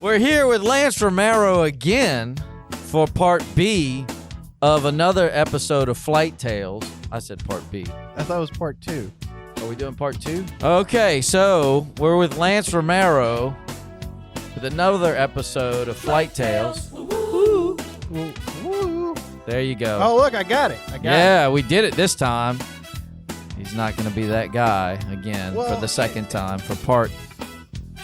We're here with Lance Romero again for part B of another episode of Flight Tales. I said part B. I thought it was part 2. Are we doing part 2? Okay, so we're with Lance Romero with another episode of Flight Tales. Woo. There you go. Oh, look, I got it. Yeah, we did it this time. He's not going to be that guy again for the second time for part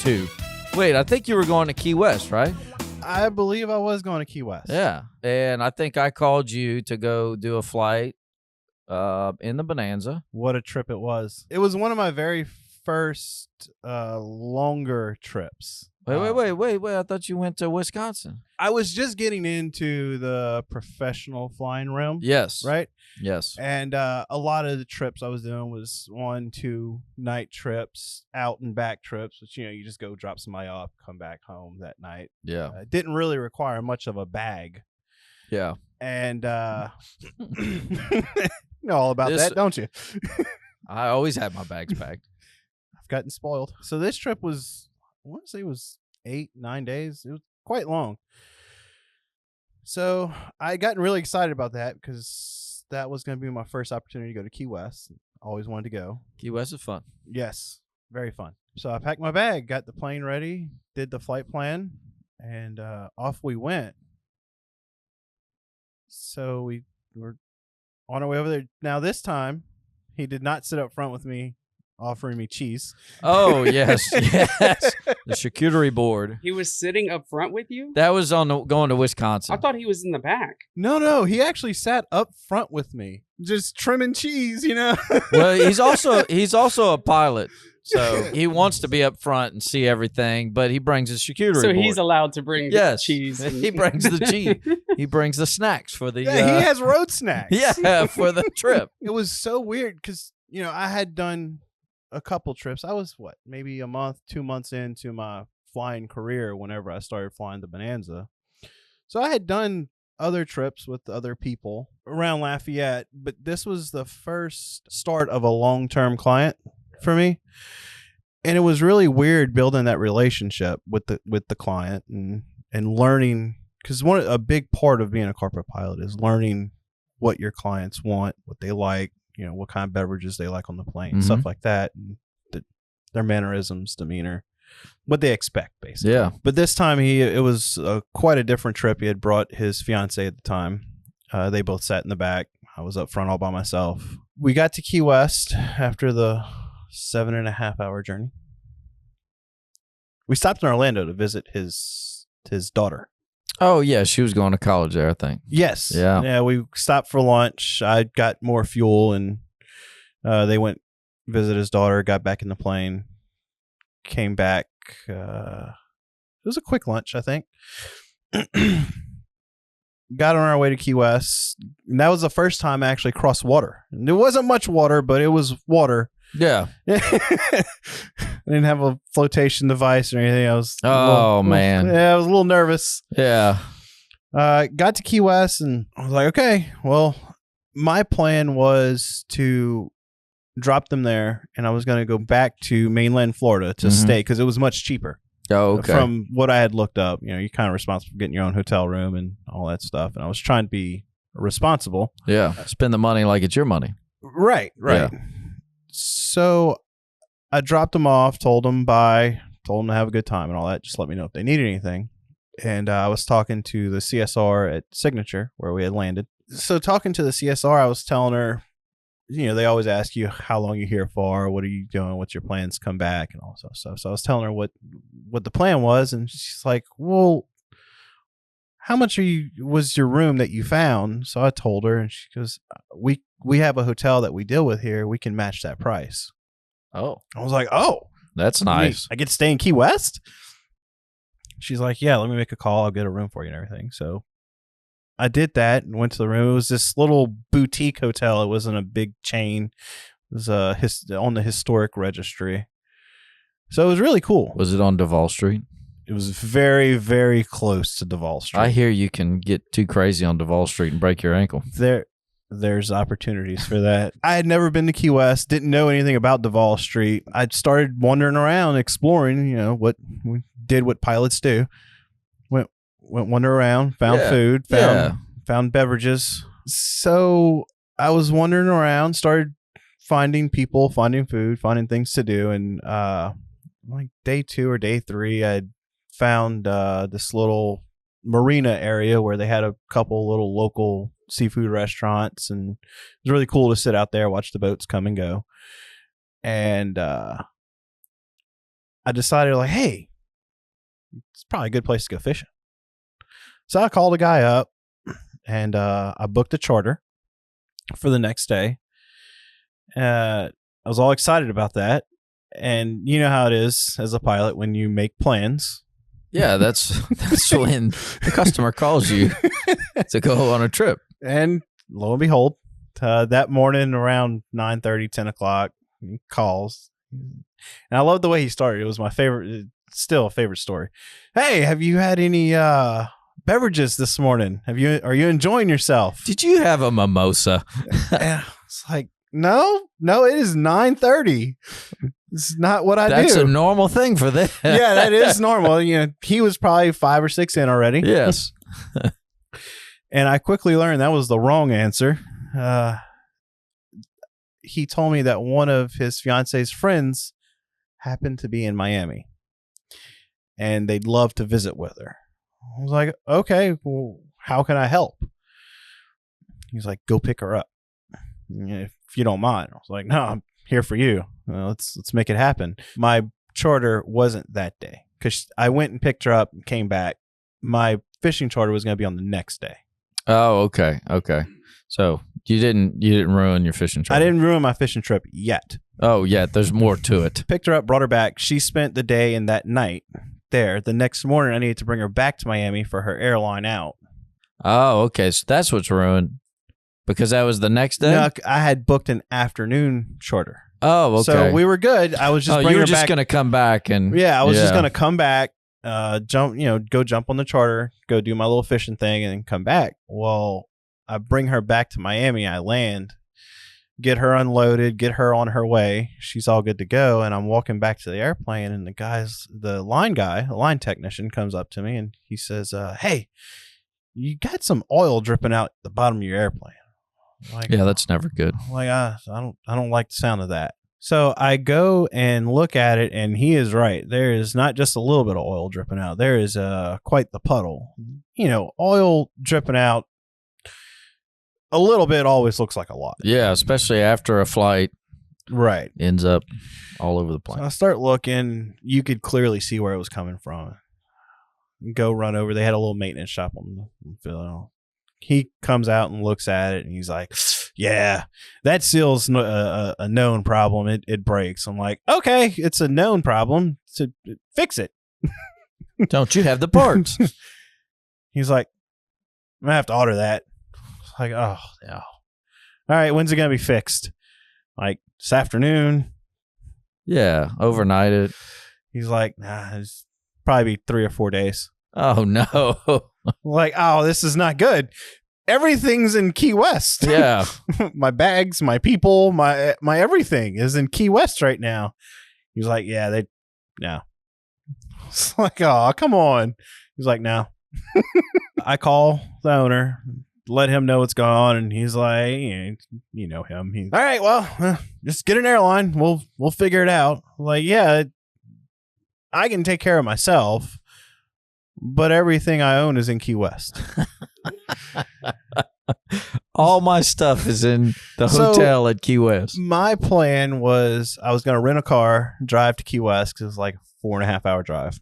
2. Wait, I think you were going to Key West, right? I believe I was going to Key West. Yeah, and I think I called you to go do a flight in the Bonanza. What a trip it was. It was one of my very first longer trips. Wait. I thought you went to Wisconsin. I was just getting into the professional flying realm. Yes. Right? Yes. And a lot of the trips I was doing was 1-2 night trips, out and back trips, which, you just go drop somebody off, come back home that night. Yeah. It didn't really require much of a bag. Yeah. And you know all about that, don't you? I always have my bags packed. I've gotten spoiled. So this trip was, I want to say it was 8-9 days. It was quite long. So I gotten really excited about that because that was going to be my first opportunity to go to Key West. Always wanted to go. Key West is fun. Yes, very fun. So I packed my bag, got the plane ready, did the flight plan, and off we went. So we were on our way over there. Now this time, he did not sit up front with me, offering me cheese. Oh, yes. Yes. The charcuterie board. He was sitting up front with you? That was on going to Wisconsin. I thought he was in the back. No. He actually sat up front with me, just trimming cheese, Well, he's also a pilot. So he wants to be up front and see everything, but he brings his charcuterie board. So he's allowed to bring cheese. He brings the cheese. He brings the snacks for the... Yeah, he has road snacks. Yeah, for the trip. It was so weird because, I had done a couple trips. I was, maybe a month, 2 months into my flying career whenever I started flying the Bonanza. So I had done other trips with other people around Lafayette, but this was the first start of a long-term client for me. And it was really weird building that relationship with the client and learning, because a big part of being a corporate pilot is learning what your clients want, what they like, what kind of beverages they like on the plane, stuff like that, and their mannerisms, demeanor, what they expect, basically. Yeah. But this time it was quite a different trip. He had brought his fiance at the time. They both sat in the back. I was up front all by myself. We got to Key West after the 7.5-hour journey. We stopped in Orlando to visit his daughter. Oh, yeah. She was going to college there, I think. Yes. Yeah. Yeah. We stopped for lunch. I got more fuel, and they went visit his daughter, got back in the plane, came back. It was a quick lunch, I think. Got on our way to Key West. And that was the first time I actually crossed water. And there wasn't much water, but it was water. Yeah. I didn't have a flotation device or anything. I was man. Yeah, I was a little nervous. Yeah. Got to Key West and I was like, okay, well, my plan was to drop them there and I was going to go back to mainland Florida to stay because it was much cheaper. Oh, okay. From what I had looked up, you're kind of responsible for getting your own hotel room and all that stuff. And I was trying to be responsible. Yeah. Spend the money like it's your money. Right. Yeah. So I dropped them off, told them bye, told them to have a good time and all that. Just let me know if they needed anything. And I was talking to the CSR at Signature where we had landed. So talking to the CSR, I was telling her, they always ask you how long you're here for, what are you doing, what's your plans to come back and all that stuff. So I was telling her what the plan was. And she's like, well, how much was your room that you found? So I told her and she goes, we have a hotel that we deal with here. We can match that price. Oh, I was like, oh, that's nice. I get to stay in Key West. She's like, yeah, let me make a call. I'll get a room for you and everything. So I did that and went to the room. It was this little boutique hotel. It wasn't a big chain. It was on the historic registry. So it was really cool. Was it on Duval Street? It was very, very close to Duval Street. I hear you can get too crazy on Duval Street and break your ankle. There's opportunities for that. I had never been to Key West, didn't know anything about Duval Street. I started wandering around, exploring, what pilots do. went wander around, found food, found beverages. So I was wandering around, started finding people, finding food, finding things to do, and like day 2 or day 3, I found this little marina area where they had a couple little local seafood restaurants, and it was really cool to sit out there, watch the boats come and go. And I decided, like, hey, it's probably a good place to go fishing. So I called a guy up, and I booked a charter for the next day. I was all excited about that. And you know how it is as a pilot when you make plans. Yeah, that's when the customer calls you to go on a trip. And lo and behold, that morning around 9:30, 10 o'clock, he calls. And I love the way he started. It was my favorite, still a favorite story. Hey, have you had any beverages this morning? Are you enjoying yourself? Did you have a mimosa? It's like, no, it is 9:30. It's not what I do. That's a normal thing for them. Yeah, that is normal. He was probably 5 or 6 in already. Yes. And I quickly learned that was the wrong answer. He told me that one of his fiance's friends happened to be in Miami, and they'd love to visit with her. I was like, okay, well, how can I help? He's like, go pick her up, if you don't mind. I was like, no, I'm here for you. Let's make it happen. My charter wasn't that day because I went and picked her up and came back. My fishing charter was going to be on the next day. Oh, okay. So you didn't ruin your fishing trip. I didn't ruin my fishing trip yet. Oh, yeah. There's more to it. Picked her up, brought her back. She spent the day and that night there. The next morning, I needed to bring her back to Miami for her airline out. Oh, okay. So that's what's ruined because that was the next day? No, I had booked an afternoon charter. Oh, okay. So we were good. I was just bringing her back. You were just going to come back and... Yeah, I was just going to come back, go jump on the charter, go do my little fishing thing, and then come back. Well, I bring her back to Miami. I land, get her unloaded, get her on her way. She's all good to go. And I'm walking back to the airplane, and the line technician comes up to me, and he says, hey, you got some oil dripping out the bottom of your airplane. Like, yeah, that's never good. Like, I don't like the sound of that. So I go and look at it, and he is right. There is not just a little bit of oil dripping out. There is quite the puddle. Oil dripping out a little bit always looks like a lot. Yeah, especially after a flight. Right. Ends up all over the plane. So I start looking. You could clearly see where it was coming from. Go run over. They had a little maintenance shop on the He comes out and looks at it, and he's like, yeah, that seal's a known problem. It breaks. I'm like, okay, it's a known problem. So fix it. Don't you have the parts? He's like, I'm going to have to order that. Like, oh, no. All right, when's it going to be fixed? Like, this afternoon? Yeah, overnight it. He's like, nah, it's probably be 3 or 4 days. Oh, no. Like, oh, this is not good. Everything's in Key West. Yeah. My bags, my people, my everything is in Key West right now. He's like, yeah, no. It's like, oh, come on. He's like, no. I call the owner, let him know what's going on, and he's like, you know him. He's, all right, well, just get an airline. We'll figure it out. I'm like, yeah, I can take care of myself, but everything I own is in Key West. All my stuff is in the hotel at Key West. My plan was I was going to rent a car, drive to Key West because it was like a 4.5 hour drive.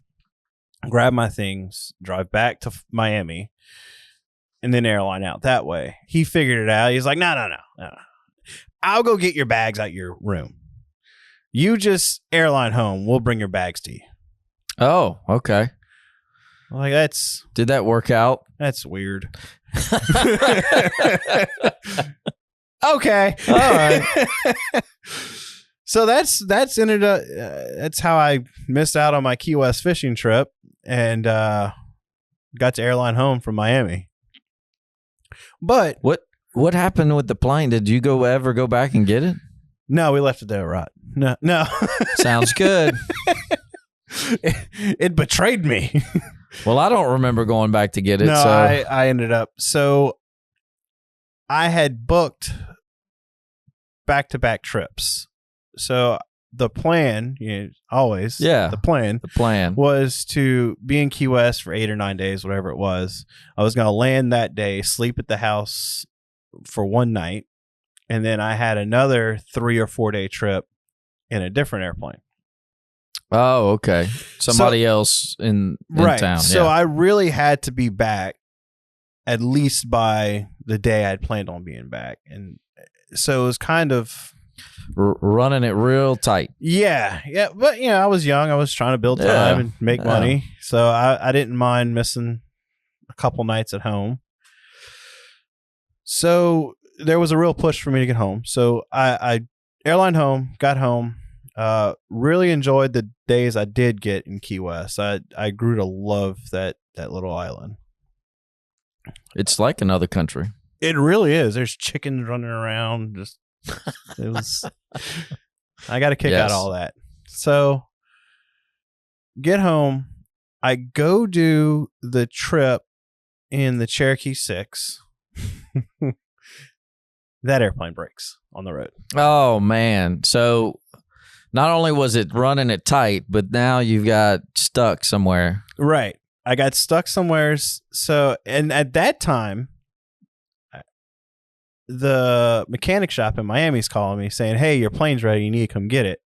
Grab my things, drive back to Miami, and then airline out that way. He figured it out. He's like, no. I'll go get your bags out your room. You just airline home. We'll bring your bags to you. Oh, okay. Like, did that work out? That's weird. Okay. All right. So that's ended up. That's how I missed out on my Key West fishing trip and got to airline home from Miami. But what happened with the plane? Did you ever go back and get it? No, we left it there, right? No. Sounds good. it betrayed me. Well, I don't remember going back to get it. No, so. I ended up. So I had booked back-to-back trips. So the plan, the plan was to be in Key West for 8 or 9 days, whatever it was. I was going to land that day, sleep at the house for one night, and then I had another 3 or 4 day trip in a different airplane. Oh, okay. Somebody else in town. So I really had to be back at least by the day I'd planned on being back. And so it was kind of running it real tight. Yeah. But, I was young. I was trying to build time and make money. So I didn't mind missing a couple nights at home. So there was a real push for me to get home. So I airlined home, got home. Really enjoyed the days I did get in Key West. I grew to love that little island. It's like another country. It really is. There's chickens running around. I got a kick out of all that. So get home. I go do the trip in the Cherokee 6. That airplane breaks on the road. Oh, man. So not only was it running it tight, but now you've got stuck somewhere. Right. I got stuck somewhere. So, and at that time, the mechanic shop in Miami's calling me saying, "Hey, your plane's ready. You need to come get it."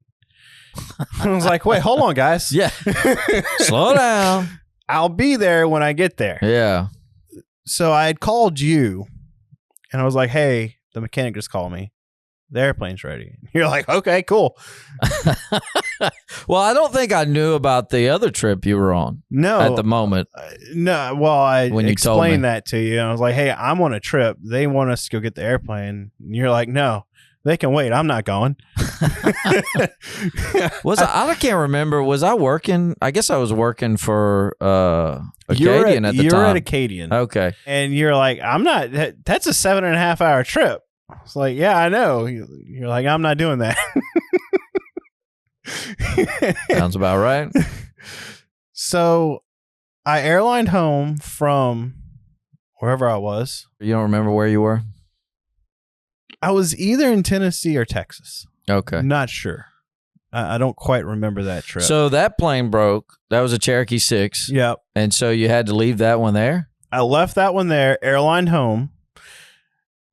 I was like, "Wait, hold on, guys. Yeah. Slow down. I'll be there when I get there." Yeah. So I had called you and I was like, "Hey, the mechanic just called me. The airplane's ready." You're like, "Okay, cool." Well, I don't think I knew about the other trip you were on. No, at the moment. No. Well, I when you explained that to you, and I was like, "Hey, I'm on a trip. They want us to go get the airplane." And you're like, "No, they can wait. I'm not going." I can't remember. Was I working? I guess I was working for Acadian at the time. You were at Acadian. Okay. And you're like, "I'm not. That's a 7.5 hour trip." I was like, "Yeah, I know." You're like, "I'm not doing that." Sounds about right. So I airlined home from wherever I was. You don't remember where you were? I was either in Tennessee or Texas. Okay. Not sure. I don't quite remember that trip. So that plane broke. That was a Cherokee 6. Yep. And so you had to leave that one there? I left that one there, airlined home,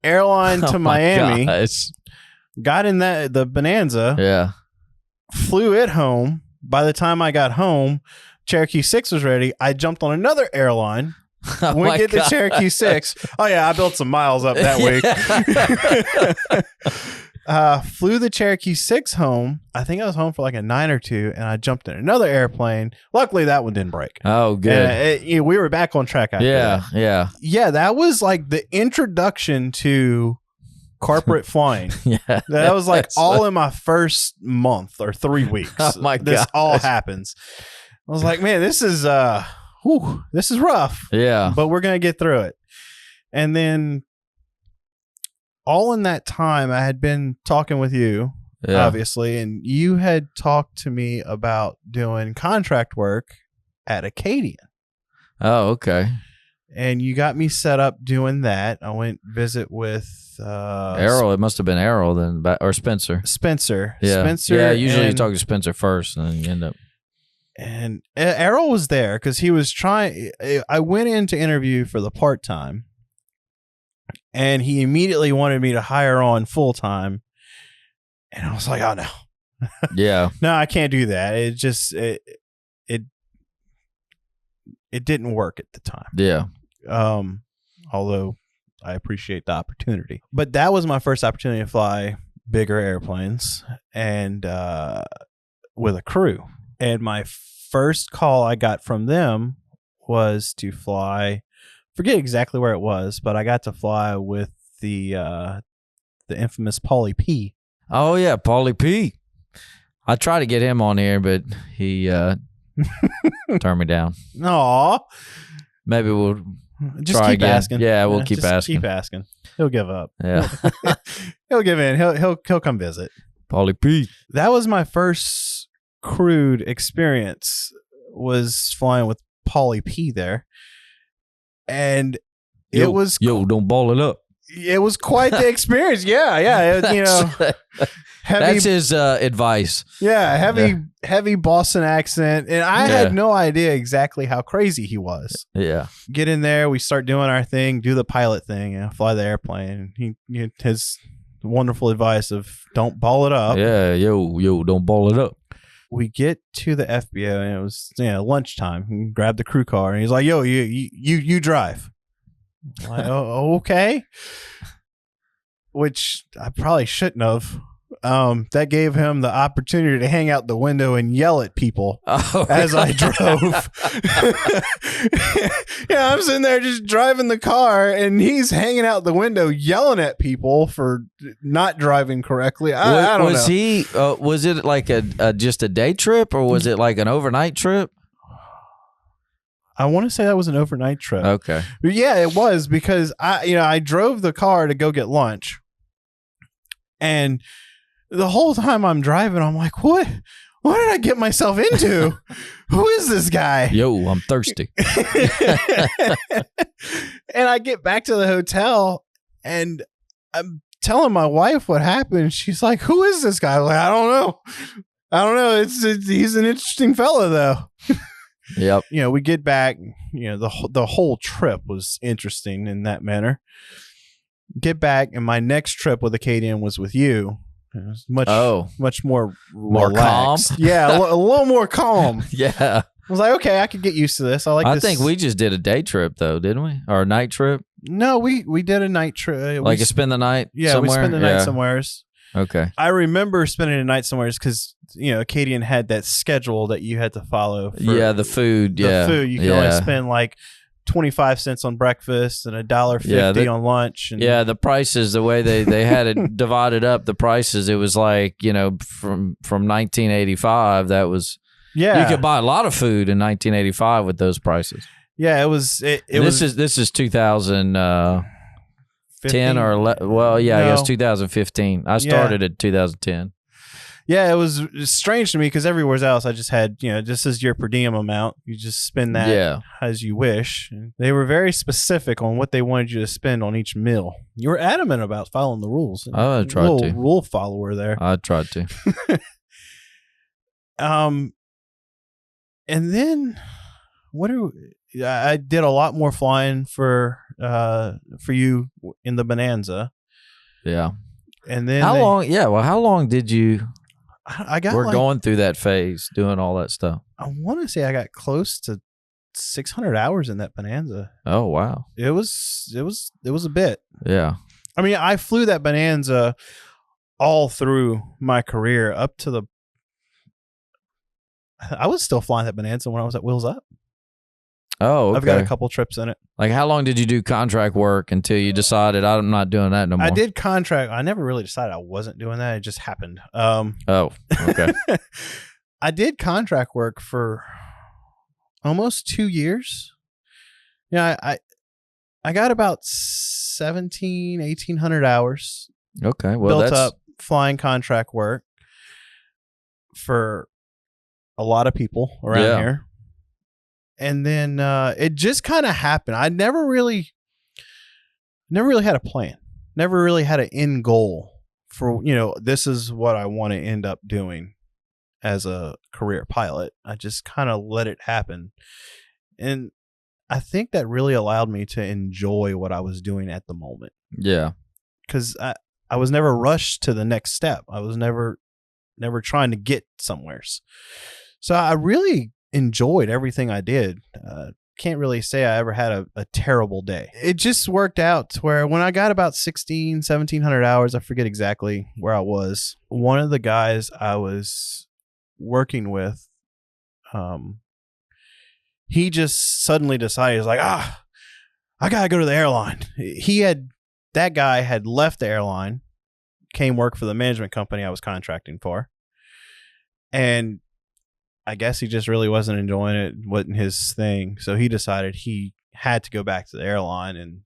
airlined to Miami, got in the Bonanza. Yeah. Flew it home. By the time I got home, Cherokee 6 was ready. I jumped on another airline. Went get the Cherokee 6. Oh, yeah, I built some miles up that week. Flew the Cherokee 6 home. I think I was home for like a 9 or 2, and I jumped in another airplane. Luckily, that one didn't break. Oh, good. We were back on track after that. Yeah. Yeah, that was like the introduction to corporate flying. Yeah, that was like all in my first month or 3 weeks. Oh my God, this all happens. I was like, man, this is rough. Yeah, but we're gonna get through it. And then, all in that time, I had been talking with you, obviously, and you had talked to me about doing contract work at Acadian. Oh, okay. And you got me set up doing that. I went visit with Errol. It must have been Errol then, or Spencer. Spencer. Yeah. Spencer. Yeah. Usually you talk to Spencer first, and then you end up. And Errol was there because he was trying. I went in to interview for the part-time, and he immediately wanted me to hire on full-time. And I was like, "Oh no, yeah, no, I can't do that." It just it didn't work at the time. Yeah. Although I appreciate the opportunity, but that was my first opportunity to fly bigger airplanes and with a crew. And my first call I got from them was to fly. Forget exactly where it was, but I got to fly with the infamous Paulie P. Oh yeah, Paulie P. I tried to get him on here, but he turned me down. Aw. Maybe we'll just try keep again. asking. Yeah, we'll keep asking. Keep asking. He'll give up. Yeah. He'll give in. He'll come visit. Paulie P. That was my first crude experience was flying with Paulie P there. And it was... Yo, don't ball it up. It was quite the experience. Yeah. That's his advice. Yeah, heavy Boston accent. And I had no idea exactly how crazy he was. Yeah. Get in there, we start doing our thing, do the pilot thing, fly the airplane. His wonderful advice of don't ball it up. Yeah, yo, don't ball it up. We get to the FBO and it was lunchtime. He grabbed the crew car and he's like, yo, you drive. I'm like, oh, okay. Which I probably shouldn't have. That gave him the opportunity to hang out the window and yell at people as I drove. I'm sitting there just driving the car and he's hanging out the window yelling at people for not driving correctly. I don't know. Was it like just a day trip or was it like an overnight trip? I want to say that was an overnight trip. Okay. But yeah, it was because I drove the car to go get lunch. And the whole time I'm driving, I'm like, what did I get myself into? Who is this guy? Yo, I'm thirsty. And I get back to the hotel and I'm telling my wife what happened. She's like, who is this guy? I'm like, I don't know. He's an interesting fellow though. Yep. We get back, the whole trip was interesting in that manner. Get back, and my next trip with Acadian was with you. It was much more relaxed. Calm. Yeah, a little more calm. Yeah. I was like, okay, I could get used to this. I think we just did a day trip though, didn't we? Or a night trip? No, we did a night trip. Like spend the night somewhere? We spent the night somewhere. Okay. I remember spending a night somewhere because Acadian had that schedule that you had to follow. The food. The food. You could only spend like 25 cents on breakfast and $1.50 on lunch. And the prices, the way they had it divided up, the prices, it was like, from 1985, that was, you could buy a lot of food in 1985 with those prices. Yeah, it was. This is 2010 or 11. Well, yeah, I guess 2015. I started at 2010. Yeah, it was strange to me because everywhere else I just had, just as your per diem amount. You just spend that as you wish. They were very specific on what they wanted you to spend on each meal. You were adamant about following the rules. I tried to. Rule follower there. I tried to. And then I did a lot more flying for you in the Bonanza. Yeah. And then how long did you? We're going through that phase, doing all that stuff. I want to say I got close to 600 hours in that Bonanza. Oh wow! It was a bit. Yeah. I mean, I flew that Bonanza all through my career up to the. I was still flying that Bonanza when I was at Wheels Up. Oh, okay. I've got a couple trips in it. Like, how long did you do contract work until you decided I'm not doing that no more? I did contract. I never really decided I wasn't doing that. It just happened. Okay. I did contract work for almost 2 years. Yeah, I got about 1,800 hours. Okay, well, built up flying contract work for a lot of people around here. And then it just kind of happened. I never really had a plan. Never really had an end goal for, this is what I want to end up doing as a career pilot. I just kind of let it happen. And I think that really allowed me to enjoy what I was doing at the moment. Yeah. Because I was never rushed to the next step. I was never trying to get somewheres. So I really enjoyed everything I did. Can't really say I ever had a terrible day. It just worked out to where when I got about 1,700 hours, I forget exactly where I was. One of the guys I was working with, he just suddenly decided, he's like, I gotta go to the airline. That guy had left the airline, came work for the management company I was contracting for. And I guess he just really wasn't enjoying it. Wasn't his thing. So he decided he had to go back to the airline, and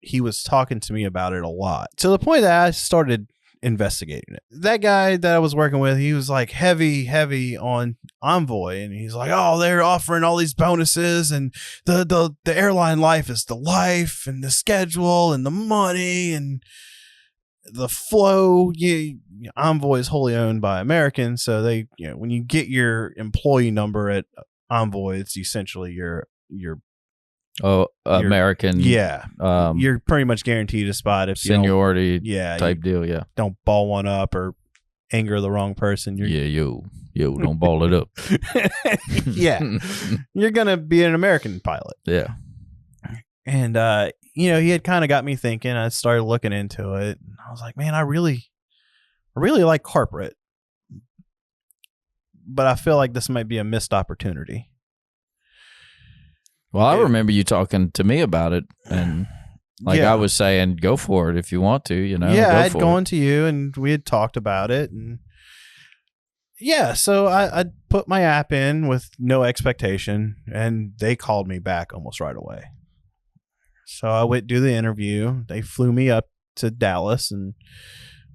he was talking to me about it a lot, to the point that I started investigating it. That guy that I was working with, he was like heavy on Envoy, and he's like, oh, they're offering all these bonuses, and the airline life is the life, and the schedule, and the money, and the flow. Envoy is wholly owned by American, so they, when you get your employee number at Envoy, it's essentially your American. Yeah. You're pretty much guaranteed a spot if seniority type deal. Yeah. Don't ball one up or anger the wrong person. Yo, don't ball it up. Yeah. You're going to be an American pilot. Yeah. And, he had kind of got me thinking. I started looking into it. And I was like, man, I really like corporate. But I feel like this might be a missed opportunity. Well, I remember you talking to me about it, and I was saying, go for it if you want to, Yeah, I'd gone to you, and we had talked about it, and so I put my app in with no expectation, and they called me back almost right away. So I went do the interview. They flew me up to Dallas and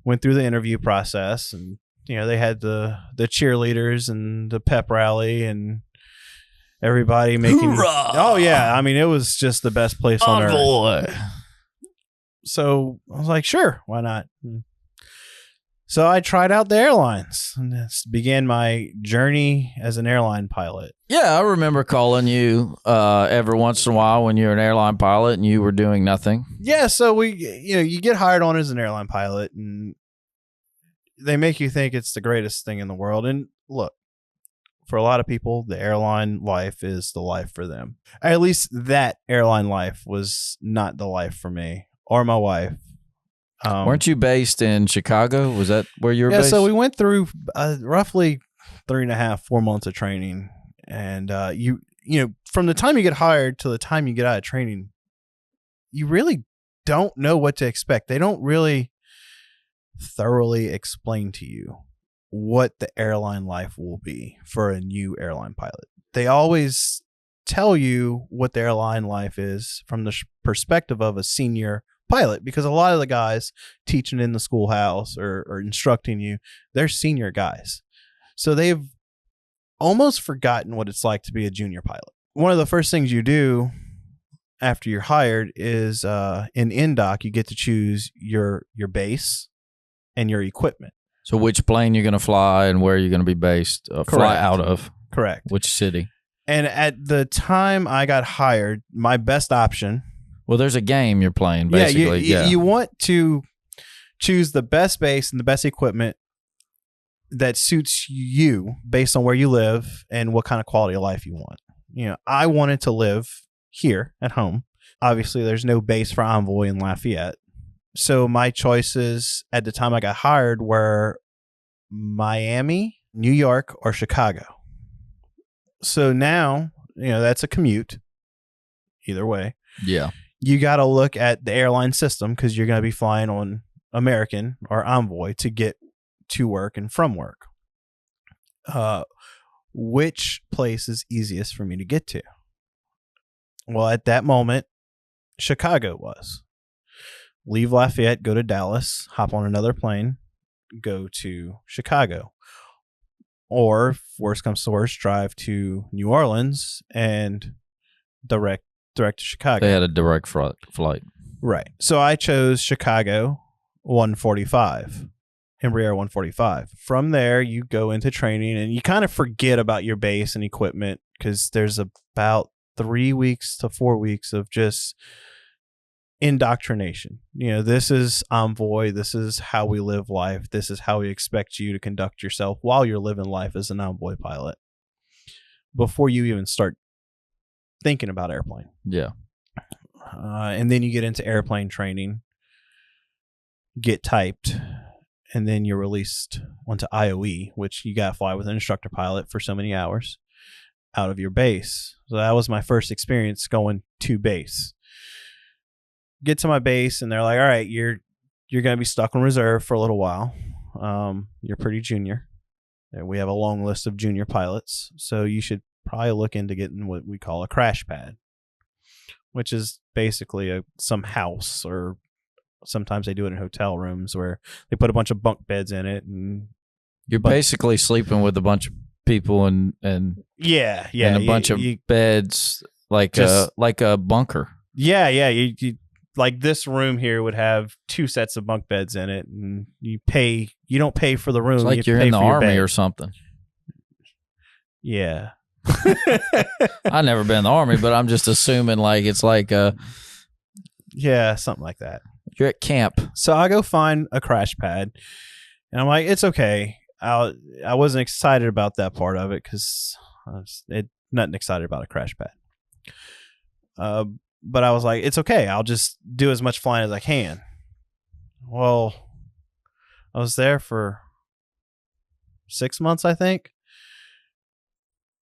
went through the interview process, and they had the cheerleaders and the pep rally and everybody making Hoorah! It was just the best place on earth. Boy. So I was like, sure, why not? So I tried out the airlines, and this began my journey as an airline pilot. Yeah, I remember calling you every once in a while when you're an airline pilot and you were doing nothing. Yeah, so you get hired on as an airline pilot, and they make you think it's the greatest thing in the world. And look, for a lot of people, the airline life is the life for them. At least that airline life was not the life for me or my wife. Weren't you based in Chicago? Was that where you were based? Yeah, so we went through roughly 3.5, 4 months of training. And from the time you get hired to the time you get out of training, you really don't know what to expect. They don't really thoroughly explain to you what the airline life will be for a new airline pilot. They always tell you what the airline life is from the perspective of a senior pilot, because a lot of the guys teaching in the schoolhouse or instructing you, they're senior guys. So they've almost forgotten what it's like to be a junior pilot. One of the first things you do after you're hired is in NDOC, you get to choose your base and your equipment. So which plane you're going to fly and where you're going to be based, fly out of. Correct. Which city. And at the time I got hired, my best option. Well, there's a game you're playing, basically. You want to choose the best base and the best equipment that suits you based on where you live and what kind of quality of life you want. I wanted to live here at home. Obviously, there's no base for Envoy in Lafayette. So my choices at the time I got hired were Miami, New York, or Chicago. So now, that's a commute either way. Yeah. You got to look at the airline system because you're going to be flying on American or Envoy to get to work and from work. Which place is easiest for me to get to? Well, at that moment, Chicago was. Leave Lafayette, go to Dallas, hop on another plane, go to Chicago. Or, if worst comes to worst, drive to New Orleans and direct to Chicago. They had a direct flight. Right. So I chose Chicago 145, Embraer 145. From there, you go into training and you kind of forget about your base and equipment because there's about 3 weeks to 4 weeks of just indoctrination. This is Envoy. This is how we live life. This is how we expect you to conduct yourself while you're living life as an Envoy pilot before you even start thinking about airplane. Yeah. And then you get into airplane training, get typed, and then you're released onto IOE, which you got to fly with an instructor pilot for so many hours out of your base. So that was my first experience going to base. Get to my base, and they're like, all right, you're going to be stuck on reserve for a little while. You're pretty junior. And we have a long list of junior pilots, so you should probably look into getting what we call a crash pad, which is basically some house or sometimes they do it in hotel rooms where they put a bunch of bunk beds in it, and you're basically sleeping with a bunch of people and and a bunch of beds like a bunker. Yeah. You like this room here would have 2 sets of bunk beds in it, and you don't pay for the room. It's like you're in the army or something. Yeah. I've never been in the army, but I'm just assuming like it's like something like that. You're at camp. So I go find a crash pad, and I'm like, it's okay. I wasn't excited about that part of it because nothing excited about a crash pad. But I was like, it's okay. I'll just do as much flying as I can. Well, I was there for 6 months, I think.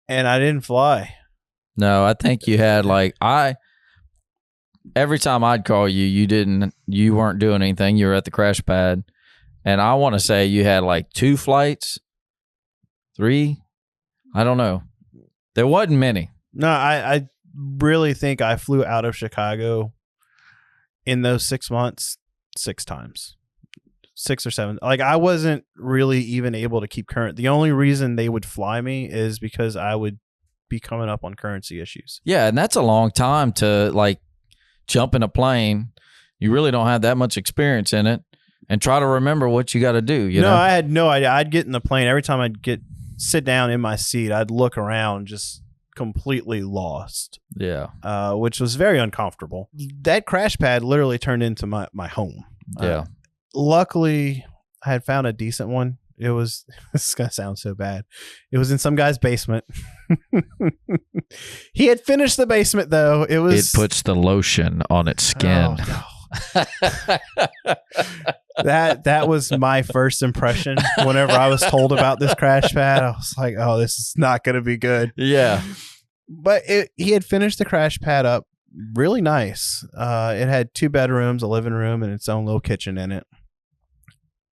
And I didn't fly. No, I think you had every time I'd call you, you weren't doing anything. You were at the crash pad. And I want to say you had like 2 flights, 3. I don't know. There wasn't many. No, I really think I flew out of Chicago in those 6 months 6 times. 6 or 7. Like, I wasn't really even able to keep current. The only reason they would fly me is because I would be coming up on currency issues. Yeah, and that's a long time to like jump in a plane. You really don't have that much experience in it, and try to remember what you got to do. You know? I had no idea. I'd get in the plane. Every time I'd sit down in my seat, I'd look around just completely lost. Yeah. Which was very uncomfortable. That crash pad literally turned into my home. Yeah. Luckily, I had found a decent one. It was, this is going to sound so bad. It was in some guy's basement. He had finished the basement, though. It puts the lotion on its skin. Oh, no. That was my first impression. Whenever I was told about this crash pad, I was like, oh, this is not going to be good. Yeah. But he had finished the crash pad up really nice. It had 2 bedrooms, a living room, and its own little kitchen in it.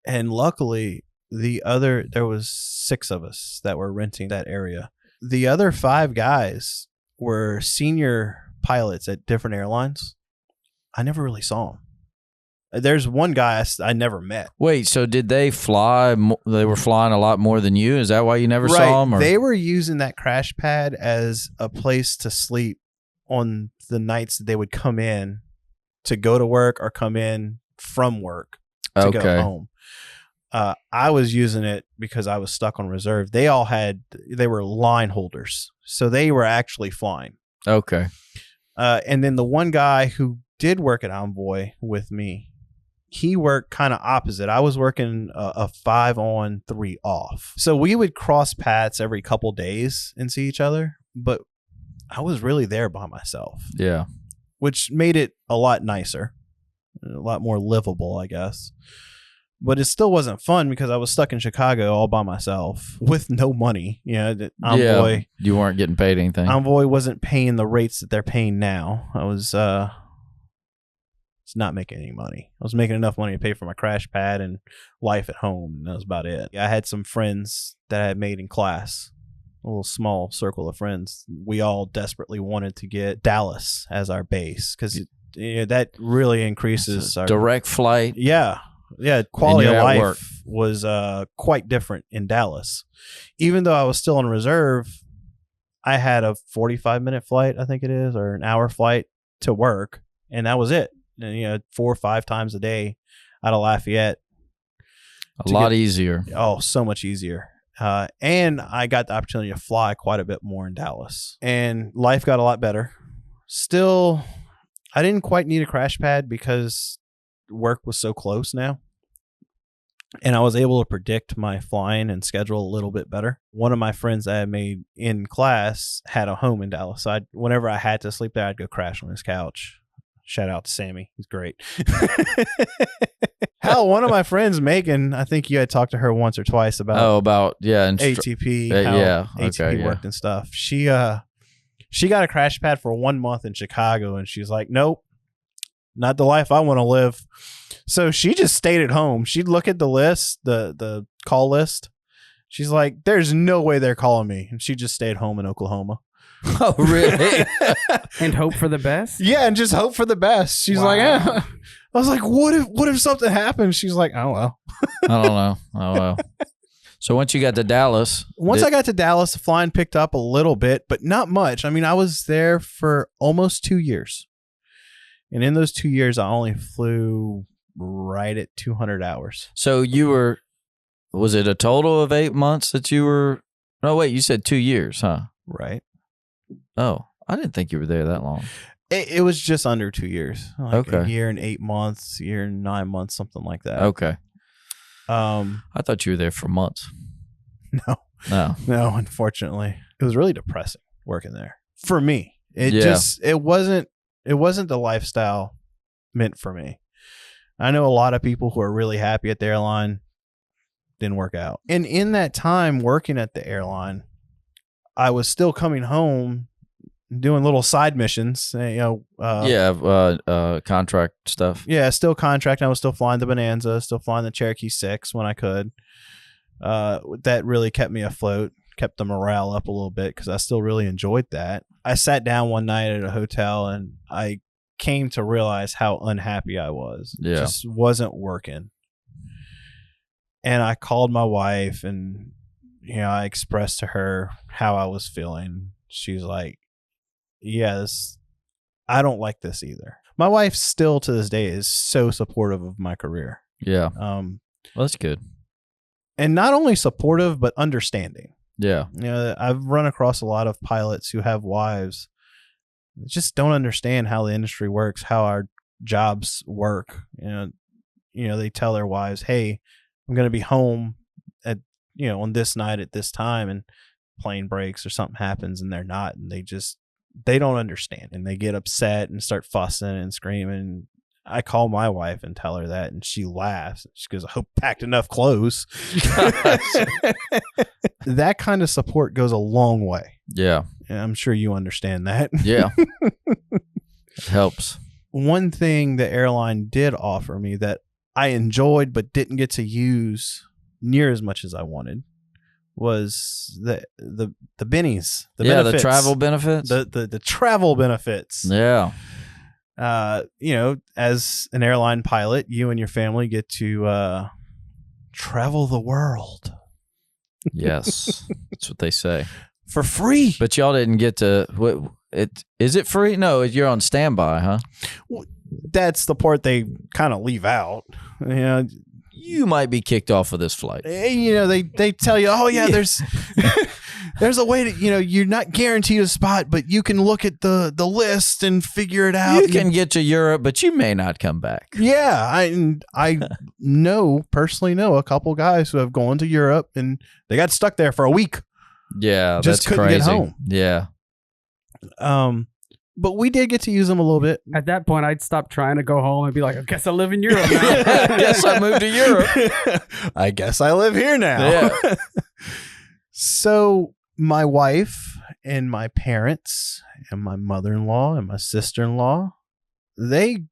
And luckily, there was 6 of us that were renting that area. The other 5 guys were senior pilots at different airlines. I never really saw them. There's one guy I never met. Wait, so did they fly? They were flying a lot more than you? Is that why you never saw them? Or? They were using that crash pad as a place to sleep on the nights that they would come in to go to work or come in from work to go home. I was using it because I was stuck on reserve. They were line holders, so they were actually flying. Okay. And then the one guy who did work at Envoy with me, he worked kind of opposite. I was working a 5 on 3 off. So we would cross paths every couple days and see each other, but I was really there by myself. Yeah. Which made it a lot nicer, a lot more livable, I guess. But it still wasn't fun because I was stuck in Chicago all by myself with no money. Envoy, yeah, you weren't getting paid anything. Envoy wasn't paying the rates that they're paying now. I was not making any money. I was making enough money to pay for my crash pad and life at home, and that was about it. I had some friends that I had made in class, a little small circle of friends. We all desperately wanted to get Dallas as our base because that really increases our direct flight. Yeah. Quality of life was quite different in Dallas. Even though I was still on reserve, I had a 45-minute flight, I think it is, or an hour flight to work, and that was it. And, 4 or 5 times a day out of Lafayette. A lot easier. Oh, so much easier. And I got the opportunity to fly quite a bit more in Dallas, and life got a lot better. Still, I didn't quite need a crash pad because work was so close now, and I was able to predict my flying and schedule a little bit better. One of my friends that I made in class had a home in Dallas, so whenever I had to sleep there, I'd go crash on his couch. Shout out to Sammy. He's great. Hell, one of my friends, Megan, I think you had talked to her once or twice about ATP, ATP worked and stuff. She got a crash pad for 1 month in Chicago, and she's like, nope, not the life I want to live. So she just stayed at home. She'd look at the list, the call list. She's like, there's no way they're calling me. And she just stayed home in Oklahoma. Oh, really? And hope for the best? Yeah, and just hope for the best. She's like, I was like, what if something happened? She's like, oh, well. I don't know. Oh, well. So once you got to Dallas. I got to Dallas, the flying picked up a little bit, but not much. I mean, I was there for almost 2 years. And in those 2 years, I only flew right at 200 hours. So was it a total of 8 months that you were? No, wait, you said 2 years, huh? Right. Oh, I didn't think you were there that long. It was just under 2 years. Like okay. A year and 8 months, year and 9 months, something like that. Okay. I thought you were there for months. No, unfortunately. It was really depressing working there. For me. It wasn't the lifestyle meant for me. I know a lot of people who are really happy at the airline. Didn't work out. And in that time working at the airline, I was still coming home doing little side missions, contract stuff. Yeah, still contracting. I was still flying the Bonanza, still flying the Cherokee 6 when I could. That really kept me afloat, kept the morale up a little bit because I still really enjoyed that. I sat down one night at a hotel and I came to realize how unhappy I was. Yeah. It just wasn't working. And I called my wife and, I expressed to her how I was feeling. She's like, I don't like this either. My wife still to this day is so supportive of my career. Yeah. Well, that's good. And not only supportive, but understanding. Yeah. I've run across a lot of pilots who have wives that just don't understand how the industry works, how our jobs work. They tell their wives, hey, I'm going to be home at, on this night at this time, and plane breaks or something happens and they're not. And they don't understand and they get upset and start fussing and screaming. I call my wife and tell her that, and she laughs. She goes, I hope I packed enough clothes. That kind of support goes a long way. Yeah. And I'm sure you understand that. Yeah. It helps. One thing the airline did offer me that I enjoyed but didn't get to use near as much as I wanted was the bennies, benefits, the travel benefits, the travel benefits. Yeah. As an airline pilot, you and your family get to travel the world. Yes, that's what they say. For free. But y'all didn't get to. Is it free? No, you're on standby, huh? Well, that's the part they kind of leave out. You might be kicked off of this flight. They tell you, oh yeah, there's there's a way to, you're not guaranteed a spot, but you can look at the list and figure it out. You can get to Europe, but you may not come back. Yeah, I personally know a couple guys who have gone to Europe and they got stuck there for a week. Yeah, just that's couldn't crazy. Get home. Yeah. But we did get to use them a little bit. At that point, I'd stop trying to go home and be like, I guess I live in Europe now. I guess I moved to Europe. I guess I live here now. Yeah. So my wife and my parents and my mother-in-law and my sister-in-law, they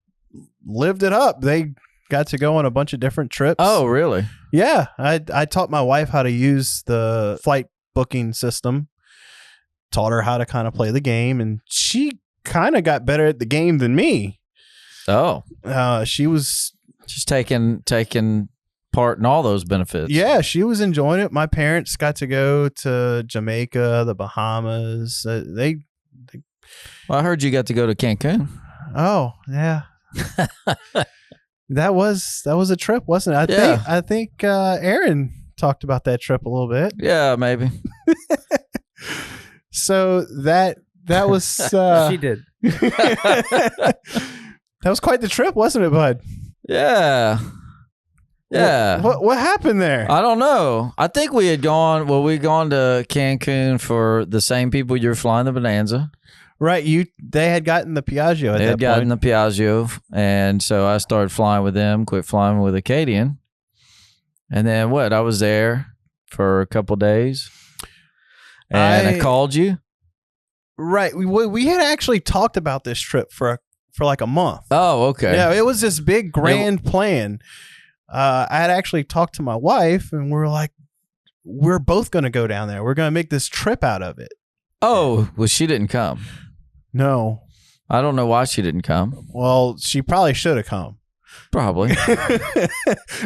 lived it up. They got to go on a bunch of different trips. Oh, really? Yeah. I taught my wife how to use the flight booking system, taught her how to kind of play the game, and she kind of got better at the game than me. Oh. She's taking part in all those benefits. Yeah, she was enjoying it. My parents got to go to Jamaica, the Bahamas. Well, I heard you got to go to Cancun. Oh, yeah. That was a trip, wasn't it? I think Aaron talked about that trip a little bit. Yeah, maybe. So that was she did. That was quite the trip, wasn't it, bud? Yeah. Yeah. What happened there? I don't know. I think we'd gone to Cancun for the same people you're flying the Bonanza. Right. They had gotten the Piaggio They had gotten the Piaggio, and so I started flying with them, quit flying with Acadian. And then I was there for a couple days. And I called you. Right. We had actually talked about this trip for like a month. Oh, okay. Yeah, it was this big grand plan. I had actually talked to my wife, and we were like, we're both going to go down there. We're going to make this trip out of it. Oh, well, she didn't come. No. I don't know why she didn't come. Well, she probably should have come. Probably.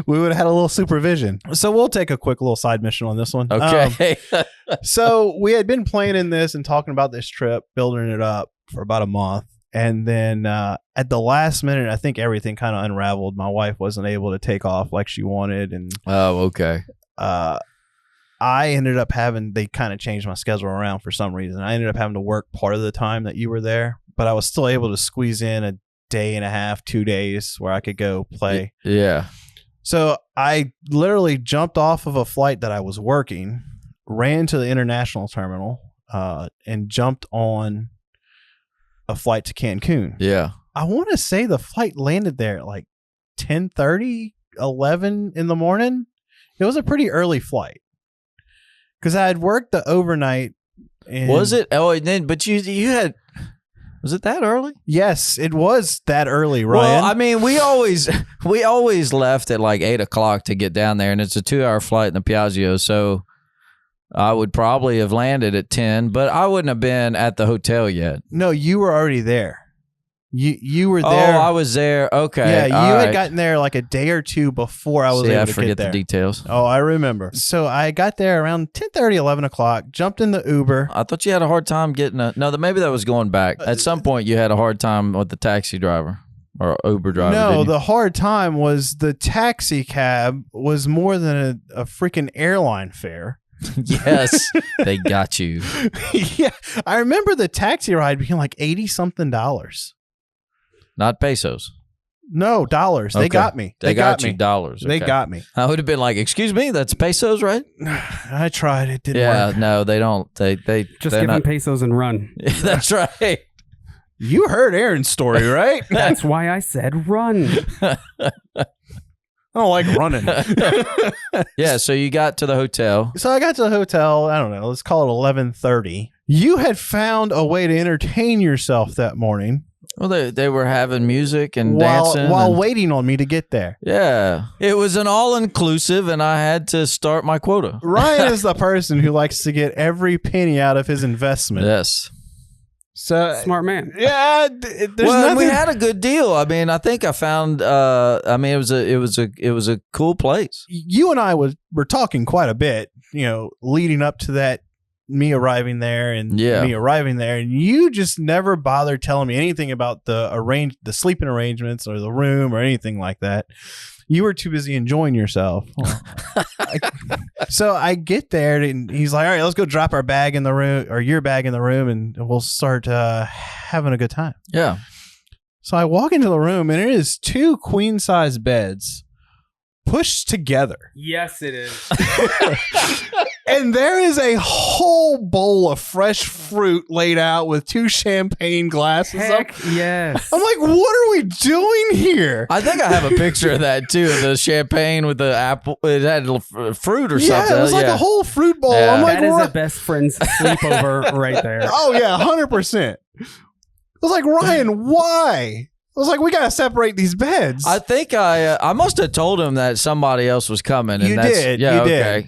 We would have had a little supervision. So we'll take a quick little side mission on this one. Okay. So we had been planning this and talking about this trip, building it up for about a month. And then at the last minute, I think everything kind of unraveled. My wife wasn't able to take off like she wanted. And Oh, okay. I ended up they kind of changed my schedule around for some reason. I ended up having to work part of the time that you were there, but I was still able to squeeze in a day and a half, 2 days where I could go play. Yeah. So I literally jumped off of a flight that I was working, ran to the international terminal, and jumped on a flight to Cancun. Yeah. I want to say the flight landed there at like 10:30, 11 in the morning. It was a pretty early flight because I had worked the overnight. And Was it? Oh, and then, but you had. Was it that early? Yes, it was that early, Ryan. Well, I mean, we always left at like 8 o'clock to get down there, and it's a 2-hour flight in the Piaggio, so I would probably have landed at 10, but I wouldn't have been at the hotel yet. No, you were already there. You were Oh, there. I was there. Okay. Yeah, you all had right. gotten there like a day or two before I was See, able I to forget get there. the details. Oh, I remember. So I got there around 10:30, 11 o'clock, jumped in the Uber. I thought you had a hard time getting maybe that was going back. At some point, you had a hard time with the taxi driver or Uber driver. No, didn't you? the hard time was the taxi cab was more than a freaking airline fare. Yes, they got you. Yeah, I remember the taxi ride being like $80-something. Not pesos. No, dollars. They Okay. got me. They got me. you dollars. They Okay. got me. I would have been like, "Excuse me, that's pesos, right?" I tried. It didn't Yeah, work. no, they don't. They Just they're give them not. pesos and run. That's right. You heard Aaron's story, right? That's why I said run. I don't like running. Yeah, so you got to the hotel. So I got to the hotel, I don't know, let's call it 11:30. You had found a way to entertain yourself that morning Well, they were having music and while dancing. while and- waiting on me to get there. Yeah. It was an all-inclusive, and I had to start my quota. Ryan is the person who likes to get every penny out of his investment. Yes. So Smart man. yeah, there's Well, nothing. we had a good deal. I mean, I think I found. It was a cool place. You and I were talking quite a bit, leading up to that. Me arriving there and me arriving there, and you just never bothered telling me anything about the sleeping arrangements or the room or anything like that. You were too busy enjoying yourself. So I get there and he's like, "All right, let's go drop our bag in the room or your bag in the room, and we'll start having a good time." Yeah. So I walk into the room and it is 2 queen-size beds pushed together. Yes, it is. And there is a whole bowl of fresh fruit laid out with 2 champagne glasses. Heck yes. I'm like, what are we doing here? I think I have a picture of that too. The champagne with the apple. It had fruit or something. Yeah, it was like a whole fruit bowl. Yeah. I'm like, That is "What?" a best friend's sleepover right there. Oh, yeah, 100%. I was like, Ryan, why? I was like, we got to separate these beds. I think I must have told him that somebody else was coming. And You that's, did, Yeah. you okay. did.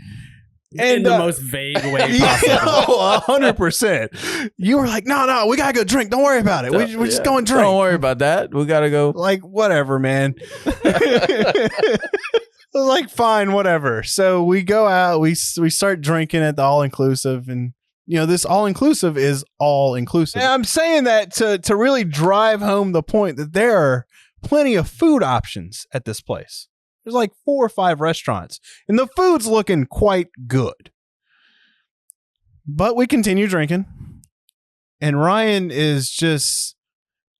In the most vague way Yeah, possible. 100%. You were like, no, we got to go drink. Don't worry about it. We're just going to drink. Don't worry about that. We got to go. Like, whatever, man. I was like, fine, whatever. So we go out, we start drinking at the all-inclusive, and this all-inclusive is all-inclusive. And I'm saying that to really drive home the point that there are plenty of food options at this place. There's like 4 or 5 restaurants, and the food's looking quite good. But we continue drinking, and Ryan is just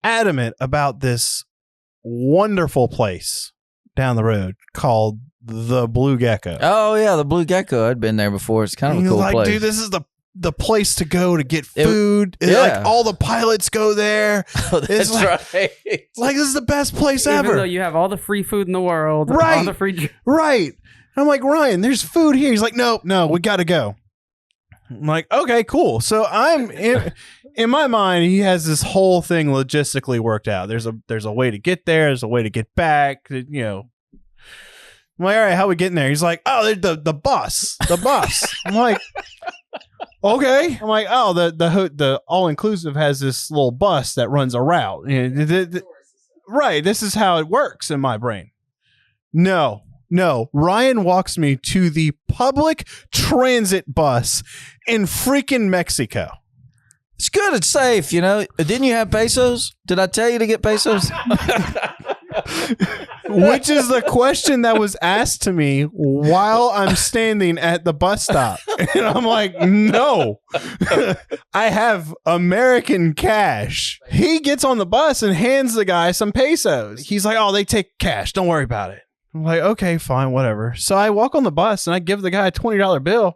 adamant about this wonderful place down the road called the Blue Gecko. Oh yeah, the Blue Gecko. I'd been there before. It's kind of And a he's cool like, place. dude, this is the place to go to get food. Like all the pilots go there. Oh, that's It's like- right. Like, this is the best place Even ever. though you have all the free food in the world, Right. all the free. Right. I'm like, Ryan, there's food here. He's like, no, we got to go. I'm like, okay, cool. So I'm in my mind, he has this whole thing logistically worked out. There's a way to get there. There's a way to get back. I'm like, all right, how we getting there? He's like, oh, the bus. I'm like, okay. I'm like, oh, the all inclusive has this little bus that runs a route. Right. This is how it works in my brain. No. Ryan walks me to the public transit bus in freaking Mexico. It's good. It's safe. You know, didn't you have pesos? Did I tell you to get pesos? Which is the question that was asked to me while I'm standing at the bus stop. And I'm like, no, I have American cash. He gets on the bus and hands the guy some pesos. He's like, oh, they take cash. Don't worry about it. I'm like, okay, fine, whatever. So I walk on the bus and I give the guy a $20 bill.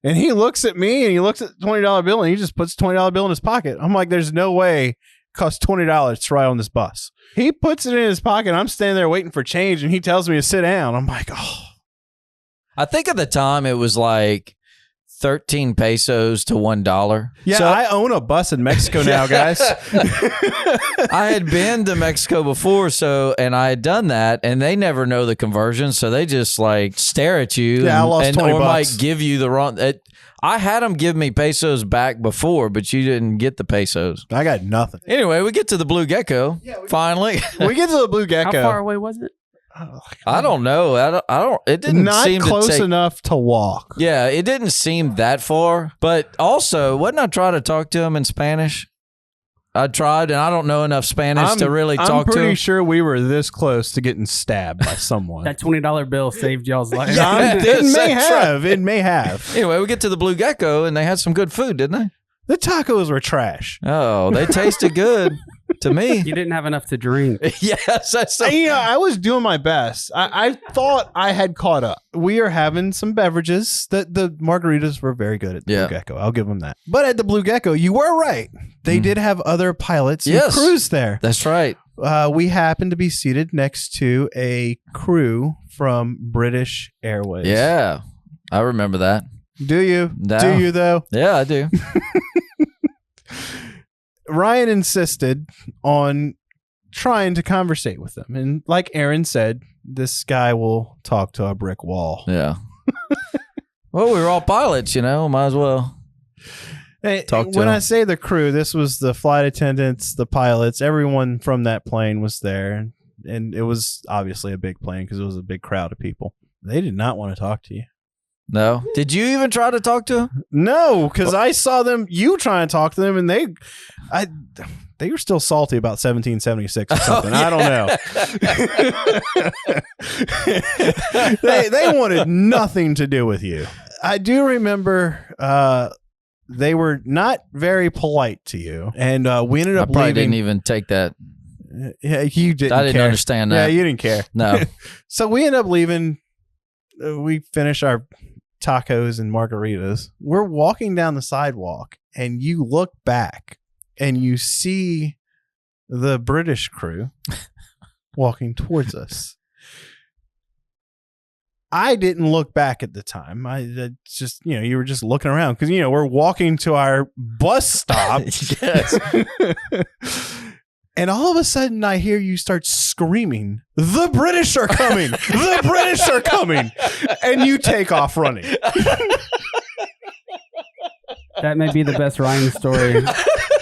And he looks at me and he looks at the $20 bill and he just puts the $20 bill in his pocket. I'm like, there's no way it costs $20 to ride on this bus. He puts it in his pocket. I'm standing there waiting for change and he tells me to sit down. I'm like, oh. I think at the time it was like 13 pesos to $1. Yeah, so, I own a bus in Mexico now, guys. I had been to Mexico before, and I had done that, and they never know the conversion, so they just like stare at you. Yeah, I lost 20 or bucks. might give you the wrong. I had them give me pesos back before, but you didn't get the pesos. I got nothing. Anyway, we get to the Blue Gecko. Yeah, finally, we get to the Blue Gecko. How far away was it? I don't know. I don't. It didn't seem close enough to walk. Yeah, it didn't seem that far. But also, wasn't I trying to talk to him in Spanish? I tried, and I don't know enough Spanish to really talk to him. I'm pretty sure we were this close to getting stabbed by someone. That $20 bill saved y'all's life. It may have. Anyway, we get to the Blue Gecko, and they had some good food, didn't they? The tacos were trash. Oh, they tasted good to me. You didn't have enough to drink. Yes, that's so. I was doing my best. I thought I had caught up. We are having some beverages. The margaritas were very good at the Blue Gecko. I'll give them that. But at the Blue Gecko, you were right. They did have other pilots and crews there. That's right. We happened to be seated next to a crew from British Airways. Yeah, I remember that. Do you? No. Do you, though? Yeah, I do. Ryan insisted on trying to conversate with them. And like Aaron said, this guy will talk to a brick wall. Yeah. Well, we were all pilots, might as well talk to When them. I say the crew, this was the flight attendants, the pilots, everyone from that plane was there. And it was obviously a big plane because it was a big crowd of people. They did not want to talk to you. No. Did you even try to talk to him? No, because I saw you trying to talk to them, and they were still salty about 1776 or something. I don't know. they wanted nothing to do with you. I do remember they were not very polite to you, and we ended up probably leaving. didn't even take that. Yeah, you didn't. I didn't care. understand that. Yeah, you didn't care. No. So we ended up leaving. We finished our tacos and margaritas. We're walking down the sidewalk and you look back and you see the British crew walking towards us. I didn't look back at the time. I just, you were just looking around because, we're walking to our bus stop. Yes. And all of a sudden, I hear you start screaming, "The British are coming! The British are coming!" And you take off running. That may be the best Ryan story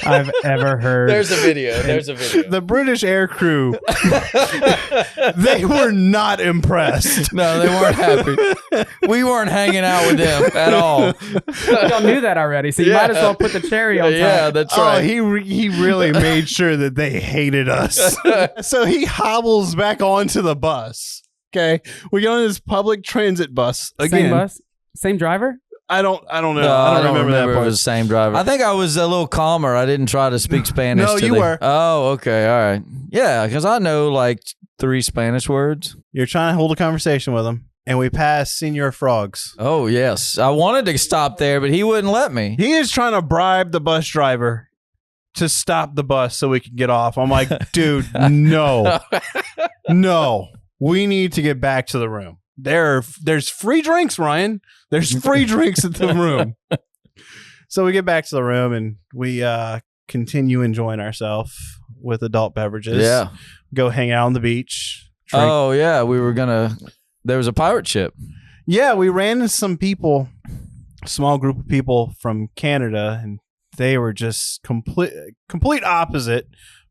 I've ever heard. There's a video. The British air crew, they were not impressed. No, they weren't happy. We weren't hanging out with them at all. Y'all knew that already, so you might as well put the cherry on top. Yeah, that's right. He really made sure that they hated us. So he hobbles back onto the bus. Okay, we get on this public transit bus again. Same bus, same driver. I don't know. No, I don't remember that it part. was the same driver. I think I was a little calmer. I didn't try to speak Spanish. No, you were. Oh, okay. All right. Yeah, because I know like 3 Spanish words. You're trying to hold a conversation with him, and we pass Senor Frogs. Oh, yes. I wanted to stop there, but he wouldn't let me. He is trying to bribe the bus driver to stop the bus so we can get off. I'm like, dude, no. No. We need to get back to the room. There's free drinks, Ryan. There's free drinks at the room. So we get back to the room and we continue enjoying ourselves with adult beverages. Yeah. Go hang out on the beach. Drink. Oh, yeah. There was a pirate ship. Yeah, we ran into some people, a small group of people from Canada, and they were just complete opposite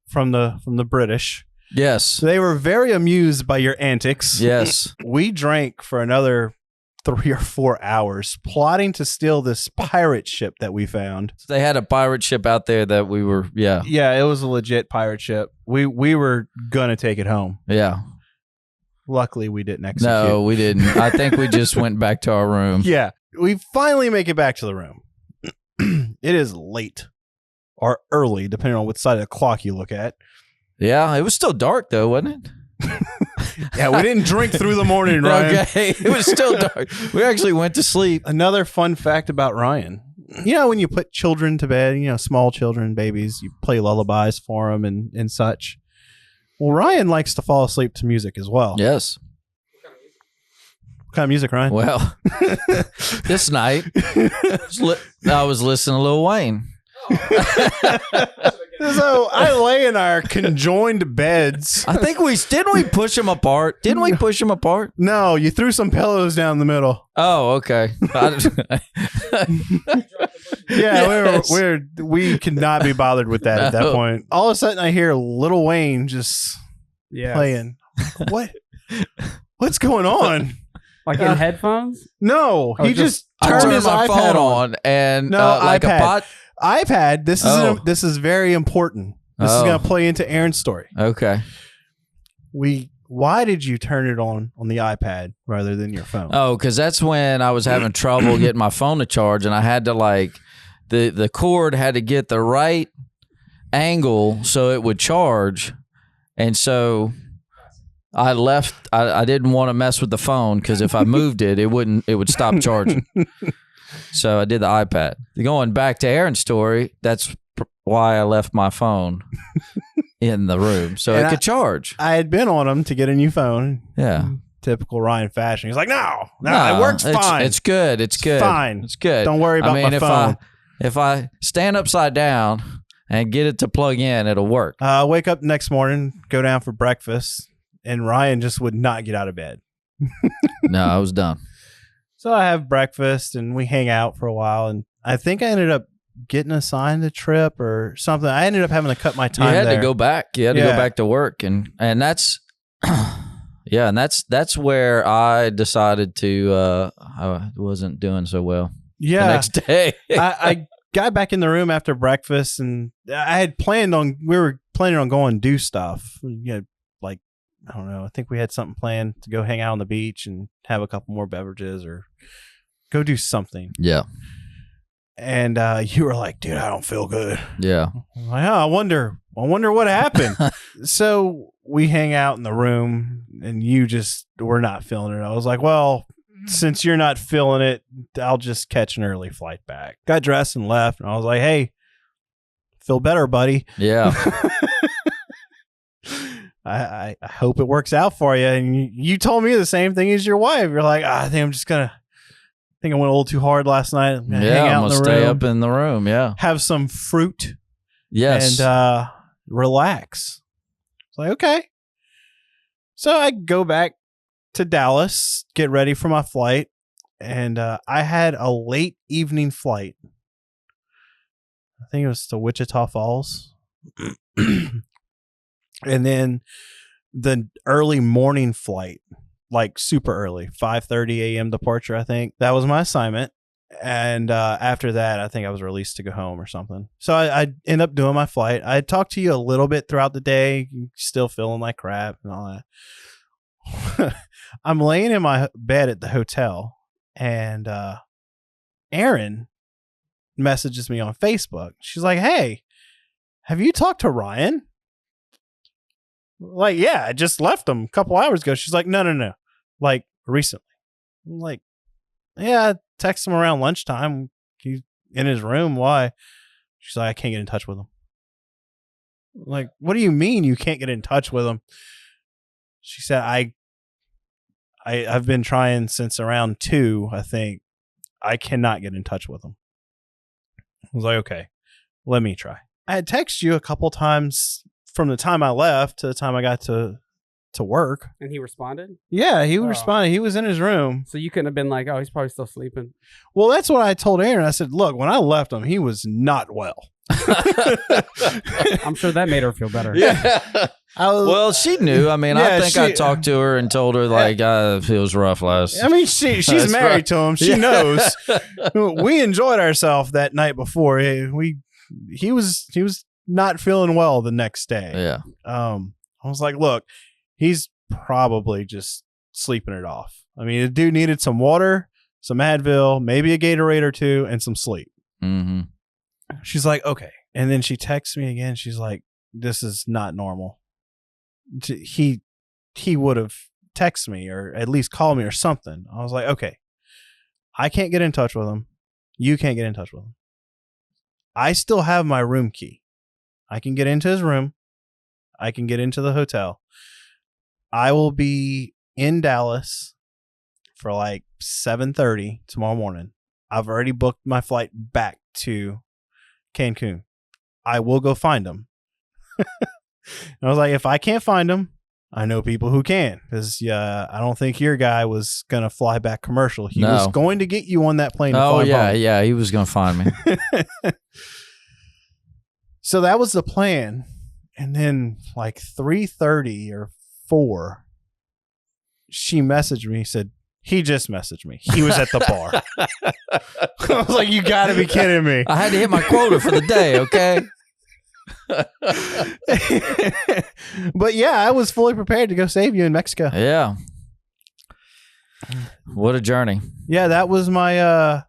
from the British. Yes. They were very amused by your antics. Yes. We drank for another 3 or 4 hours, plotting to steal this pirate ship that we found. They had a pirate ship out there that we were, yeah. Yeah, it was a legit pirate ship. We were gonna take it home. Yeah. Luckily, we didn't execute. No, we didn't. I think we just went back to our room. Yeah, we finally make it back to the room. It is late or early, depending on which side of the clock you look at. Yeah, it was still dark though, wasn't it? Yeah, we didn't drink through the morning, Ryan. Okay, it was still dark. We actually went to sleep. Another fun fact about Ryan. You know, when you put children to bed, small children, babies, you play lullabies for them and such. Well, Ryan likes to fall asleep to music as well. Yes. What kind of music, Ryan? Well, this night, I was listening to Lil Wayne. So I lay in our conjoined beds. I think didn't we push them apart? Didn't we push them apart? No, you threw some pillows down the middle. Oh, okay. Yeah, we could not be bothered with that at that point. All of a sudden, I hear Lil Wayne just playing. What's going on? Like in headphones? No, he just I turned his my iPad phone on and No, like iPad. a pot. iPad. This is very important. This is going to play into Aaron's story. Okay. Why did you turn it on the iPad rather than your phone? Oh, because that's when I was having trouble getting my phone to charge, and I had to the cord had to get the right angle so it would charge, and so I left. I didn't want to mess with the phone because if I moved it, it would stop charging. So I did the iPad. Going back to Aaron's story, that's why I left my phone in the room so it could charge. I had been on him to get a new phone. Yeah. Typical Ryan fashion. He's like, no, it works fine. It's good. It's good. Fine. It's good. Don't worry about my phone. If I stand upside down and get it to plug in, it'll work. Wake up next morning, go down for breakfast, and Ryan just would not get out of bed. No, I was done. So I have breakfast and we hang out for a while, and I think I ended up getting assigned a trip or something. I ended up having to cut my time. You had there. to go back. You had to go back to work, and that's yeah, and that's where I decided to. I wasn't doing so well. Yeah, the next day I got back in the room after breakfast, and I had we were planning on going do stuff. Like I don't know. I think we had something planned to go hang out on the beach and have a couple more beverages or go do something. Yeah. And you were like, dude, I don't feel good. Yeah. I'm like, oh, I wonder what happened. So we hang out in the room and you just were not feeling it. I was like, well, since you're not feeling it, I'll just catch an early flight back. Got dressed and left. And I was like, hey, feel better, buddy. Yeah. I hope it works out for you. And you told me the same thing as your wife. You're like, I think I went a little too hard last night. I'm gonna hang out I'm gonna stay up in the room. Yeah. Have some fruit. Yes. And relax. It's like, okay. So I go back to Dallas, get ready for my flight. And I had a late evening flight. I think it was to Wichita Falls. And then the early morning flight, like super early, 5:30 a.m. departure, I think. That was my assignment. And after that, I think I was released to go home or something. So I ended up doing my flight. I talked to you a little bit throughout the day, still feeling like crap and all that. I'm laying in my bed at the hotel, and Erin messages me on Facebook. She's like, hey, have you talked to Ryan? Like, yeah, I just left him a couple hours ago. She's like, no. Like, recently. I'm like, yeah, I texted him around lunchtime. He's in his room. Why? She's like, I can't get in touch with him. I'm like, what do you mean you can't get in touch with him? She said, I've been trying since around 2, I think. I cannot get in touch with him. I was like, okay, let me try. I had texted you a couple times from the time I left to the time I got to work. And he responded? Yeah, he responded. He was in his room. So you couldn't have been like, oh, he's probably still sleeping. Well, that's what I told Aaron. I said, look, when I left him, he was not well. I'm sure that made her feel better. Yeah. Well, she knew. I mean, I Yeah, think I talked to her and told her like it was rough last. I mean, she's That's married right. to him. She knows. We enjoyed ourselves that night before. He was not feeling well the next day. Yeah. I was like, look, he's probably just sleeping it off. I mean, the dude needed some water, some Advil, maybe a Gatorade or two, and some sleep. Mm-hmm. She's like, okay. And then she texts me again. She's like, this is not normal. He would have texted me or at least called me or something. I was like, okay, I can't get in touch with him. You can't get in touch with him. I still have my room key. I can get into his room. I can get into the hotel. I will be in Dallas for like 7:30 tomorrow morning. I've already booked my flight back to Cancun. I will go find him. I was like, if I can't find him, I know people who can. Because I don't think your guy was going to fly back commercial. He was going to get you on that plane. Oh, yeah, he was going to find me. So that was the plan. And then like 3:30 or 4, she messaged me, said, he just messaged me. He was at the bar. I was like, you got to be kidding me. I had to hit my quota for the day, okay? But yeah, I was fully prepared to go save you in Mexico. Yeah. What a journey. Yeah, that was my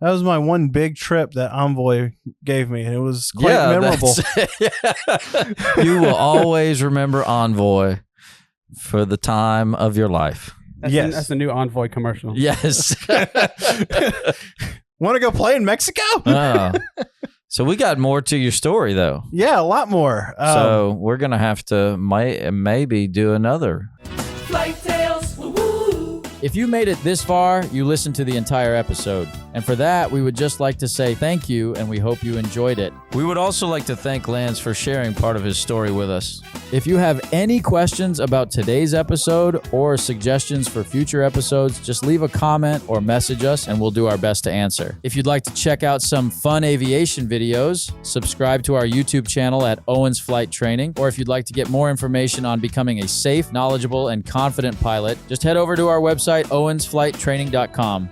one big trip that Envoy gave me, and it was quite memorable. You will always remember Envoy for the time of your life. That's a new Envoy commercial. Yes. Want to go play in Mexico? So we got more to your story, though. Yeah, a lot more. So we're going to have to maybe do another. Flight Tales, woo-woo. If you made it this far, you listened to the entire episode. And for that, we would just like to say thank you, and we hope you enjoyed it. We would also like to thank Lance for sharing part of his story with us. If you have any questions about today's episode or suggestions for future episodes, just leave a comment or message us, and we'll do our best to answer. If you'd like to check out some fun aviation videos, subscribe to our YouTube channel at Owens Flight Training. Or if you'd like to get more information on becoming a safe, knowledgeable, and confident pilot, just head over to our website, owensflighttraining.com.